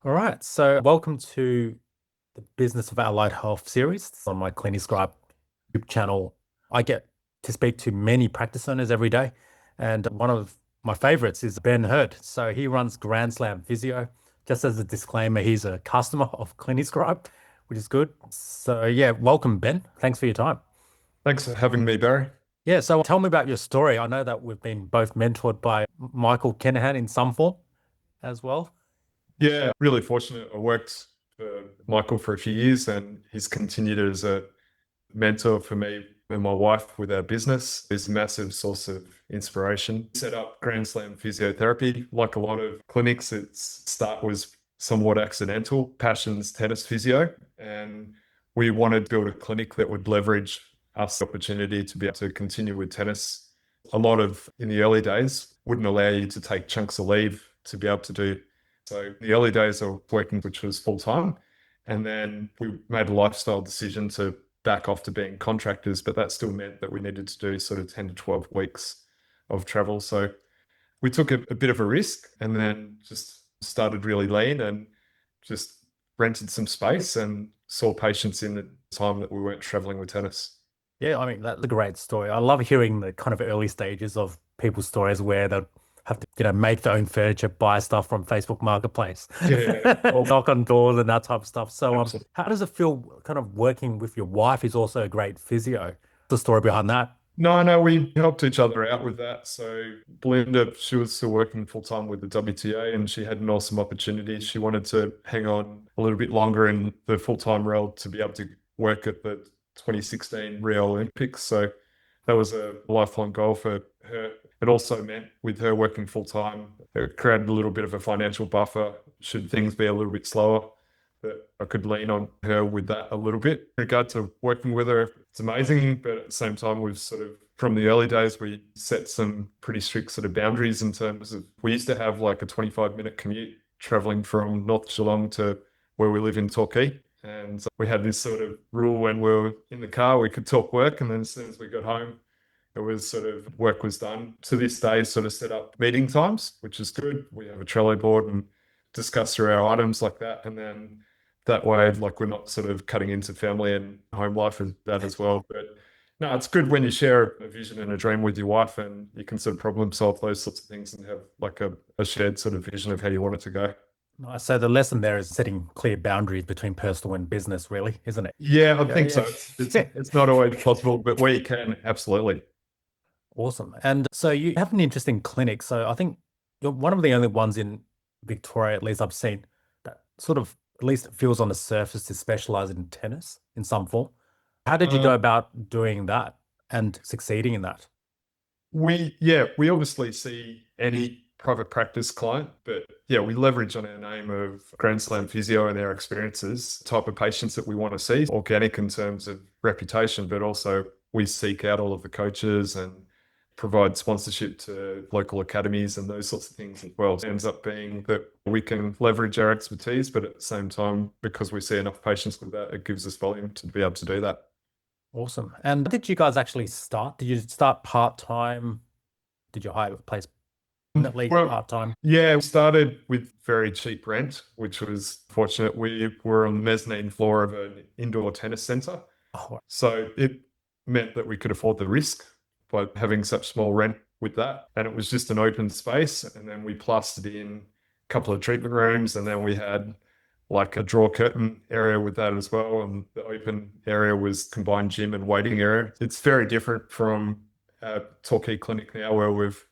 All right, so welcome to the Business of Allied Health series on my CliniScribe YouTube channel. I get to speak to many practice owners every day, and one of my favorites is Ben Herde. So he runs Grand Slam Physio. Just as a disclaimer, he's a customer of CliniScribe, which is good. So yeah, welcome, Ben. Thanks for your time. Thanks for having me, Barry. Yeah, so tell me about your story. I know that we've been both mentored by Michael Kenahan in some form as well. Yeah, really fortunate. I worked for Michael for a few years and he's continued as a mentor for me and my wife with our business. He's a massive source of inspiration. Set up Grand Slam Physiotherapy. Like a lot of clinics, its start was somewhat accidental. Passion's tennis physio. And we wanted to build a clinic that would leverage us the opportunity to be able to continue with tennis. A lot of, in the early days, wouldn't allow you to take chunks of leave to be able to do. So in the early days of working, which was full time, and then we made a lifestyle decision to back off to being contractors, but that still meant that we needed to do sort of 10 to 12 weeks of travel. So we took a bit of a risk and then just started really lean and just rented some space and saw patients in the time that we weren't traveling with tennis. Yeah, I mean, that's a great story. I love hearing the kind of early stages of people's stories where they have to, make their own furniture, buy stuff from Facebook Marketplace, Yeah, or knock on doors and that type of stuff. So, absolutely. how does it feel kind of working with your wife, who's also a great physio? The story behind that. No, we helped each other out with that. So Belinda, she was still working full time with the WTA and she had an awesome opportunity. She wanted to hang on a little bit longer in the full time role to be able to work at the 2016 Rio Olympics. So that was a lifelong goal for her. It also meant with her working full time, it created a little bit of a financial buffer should things be a little bit slower, that I could lean on her with that a little bit. In regard to working with her, it's amazing, but at the same time, we've sort of, from the early days, we set some pretty strict sort of boundaries in terms of, we used to have like a 25-minute commute traveling from North Geelong to where we live in Torquay. And we had this sort of rule when we were in the car, we could talk work. And then as soon as we got home, it was sort of work was done. To this day, sort of set up meeting times, which is good. We have a Trello board and discuss through our items like that. And then that way, like we're not sort of cutting into family and home life and that as well. But no, it's good when you share a vision and a dream with your wife and you can sort of problem solve those sorts of things and have like a shared sort of vision of how you want it to go. Nice. So the lesson there is setting clear boundaries between personal and business, really, isn't it? Yeah, I Yeah, think yeah. so. It's not always possible, but where you can, absolutely. Awesome. And so you have an interesting clinic. So I think you're one of the only ones in Victoria, at least I've seen, that sort of at least it feels on the surface to specialize in tennis in some form. How did you Uh, go about doing that and succeeding in that? we obviously see any private practice client, but yeah, we leverage on our name of Grand Slam Physio and our experiences, type of patients that we want to see, organic in terms of reputation, but also we seek out all of the coaches and provide sponsorship to local academies and those sorts of things as well. It ends up being that we can leverage our expertise, but at the same time, because we see enough patients with that, it gives us volume to be able to do that. Awesome. And did you guys actually start? Did you start part-time? Did you hire a place permanently Well, part-time? yeah, we started with very cheap rent, which was fortunate. We were on the mezzanine floor of an indoor tennis center. Oh, So it meant that we could afford the risk by having such small rent with that. And it was just an open space. And then we plastered in a couple of treatment rooms. And then we had like a draw curtain area with that as well. And the open area was combined gym and waiting area. It's very different from Torquay Clinic now, where we've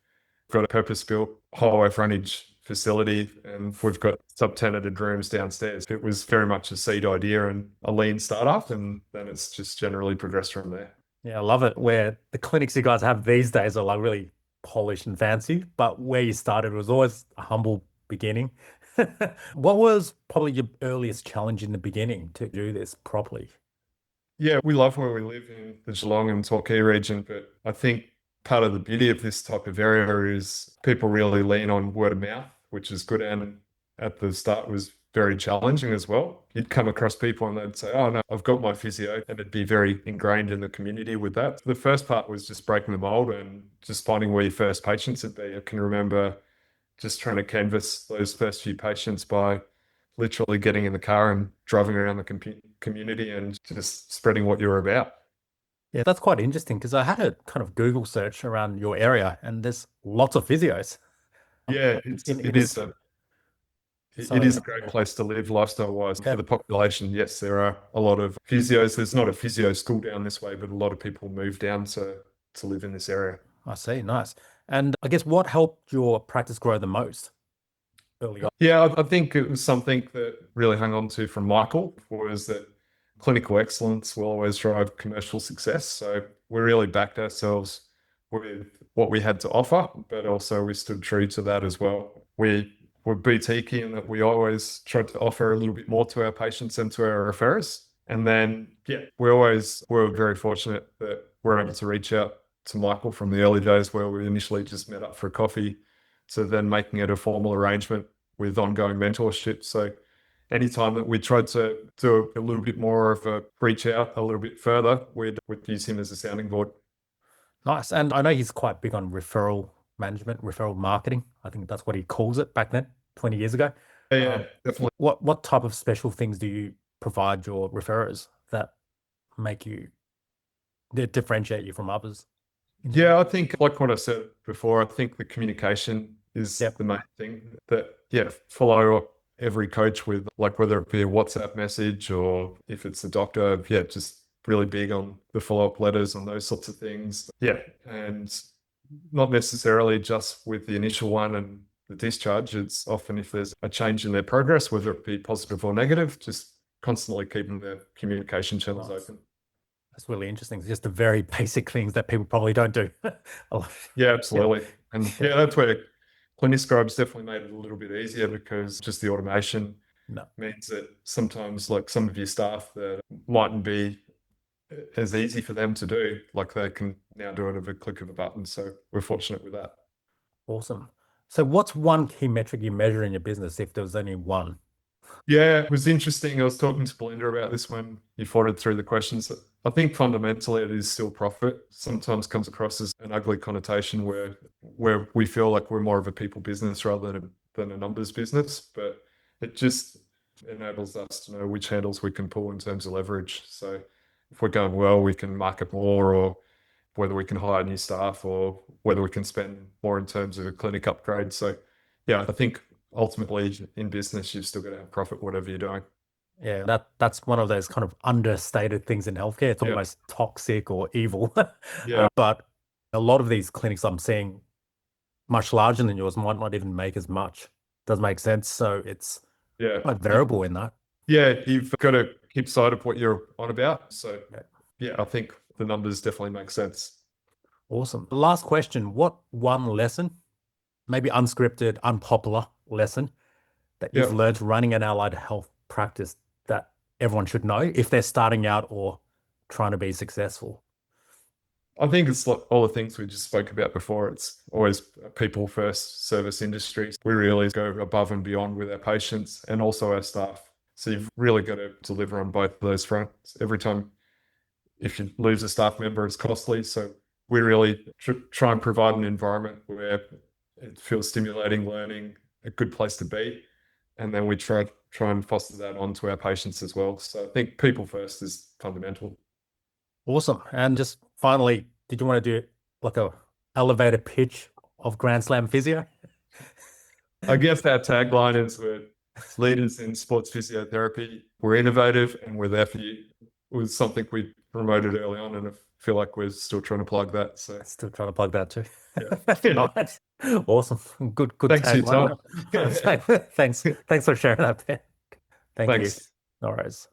got a purpose-built highway frontage facility and we've got sub-tenanted rooms downstairs. It was very much a seed idea and a lean startup, and then it's just generally progressed from there. yeah, I love it. Where the clinics you guys have these days are like really polished and fancy, but where you started was always a humble beginning. What was probably your earliest challenge in the beginning to do this properly? Yeah, we love where we live in the Geelong and Torquay region, but I think part of the beauty of this type of area is people really lean on word of mouth, which is good. And at the start was very challenging as well. You'd come across people and they'd say, "Oh no, I've got my physio," and it'd be very ingrained in the community with that. The first part was just breaking the mold and just finding where your first patients would be. I can remember just trying to canvass those first few patients by literally getting in the car and driving around the community and just spreading what you're about. Yeah, that's quite interesting because I had a kind of Google search around your area and there's lots of physios Yeah, in this. it So, is a great place to live lifestyle wise yeah, for the population. Yes, there are a lot of physios. There's not a physio school down this way, but a lot of people move down to live in this area. I see. Nice. And I guess what helped your practice grow the most early on? Yeah, I think it was something that really hung on to from Michael was that clinical excellence will always drive commercial success. So we really backed ourselves with what we had to offer, but also we stood true to that as well. We were boutique in that we always tried to offer a little bit more to our patients and to our referrers. And then, yeah, were very fortunate that we're able to reach out to Michael from the early days where we initially just met up for coffee to then making it a formal arrangement with ongoing mentorship. So anytime that we tried to do a little bit more of a reach out a little bit further, we'd use him as a sounding board. Nice. And I know he's quite big on referral management, referral marketing. I think that's what he calls it back then, 20 years ago. Yeah, yeah, definitely. What type of special things do you provide your referrers that make you that differentiate you from others in the Yeah, I think like what I said before, I think the communication is Yep. the main thing that, yeah, follow every coach with like whether it be a WhatsApp message or if it's a doctor, yeah, just really big on the follow-up letters and those sorts of things. Yeah. And not necessarily just with the initial one and the discharge. It's often if there's a change in their progress, whether it be positive or negative, just constantly keeping their communication channels Nice. open. That's really interesting. It's just the very basic things that people probably don't do. Yeah, Yeah. absolutely. And Yeah. yeah, that's where CliniScribe's definitely made it a little bit easier because just the automation No. means that sometimes like some of your staff that mightn't be as easy for them to do, like they can now do it at a click of a button. So we're fortunate with that. Awesome. So what's one key metric you measure in your business if there was only one? Yeah, it was interesting. I was talking to Belinda about this when you forwarded through the questions. I think fundamentally it is still profit. Sometimes comes across as an ugly connotation where we feel like we're more of a people business rather than a numbers business, but it just enables us to know which handles we can pull in terms of leverage. So if we're going well, we can market more, or whether we can hire new staff, or whether we can spend more in terms of a clinic upgrade. So yeah, I think ultimately in business, you've still got to have profit, whatever you're doing. Yeah, that's one of those kind of understated things in healthcare. It's Yeah. almost toxic or evil. Yeah. But a lot of these clinics I'm seeing much larger than yours might not even make as much. Does make sense. So it's Yeah. quite variable in that. Yeah. You've got to keep sight of what you're on about. So Yeah. yeah, I think the numbers definitely make sense. Awesome. Last question. What one lesson, maybe unscripted, unpopular lesson that you've Yeah. learned running an allied health practice that everyone should know if they're starting out or trying to be successful? I think it's like all the things we just spoke about before. It's always a people first service industry. We really go above and beyond with our patients and also our staff. So you've really got to deliver on both of those fronts. Every time if you lose a staff member, it's costly. So we really try and provide an environment where it feels stimulating, learning, a good place to be. And then we try and foster that onto our patients as well. So I think people first is fundamental. Awesome. And just finally, did you want to do like a elevator pitch of Grand Slam Physio? I guess our tagline is we're leaders in sports physiotherapy. We're innovative and we're there for you. It was something we promoted early on, and I feel like we're still trying to plug that. So Still trying to plug that too. yeah. Nice. Awesome. Good Thanks for your tagline. time. Thanks for sharing that, Ben. Thank you. Thanks. No worries.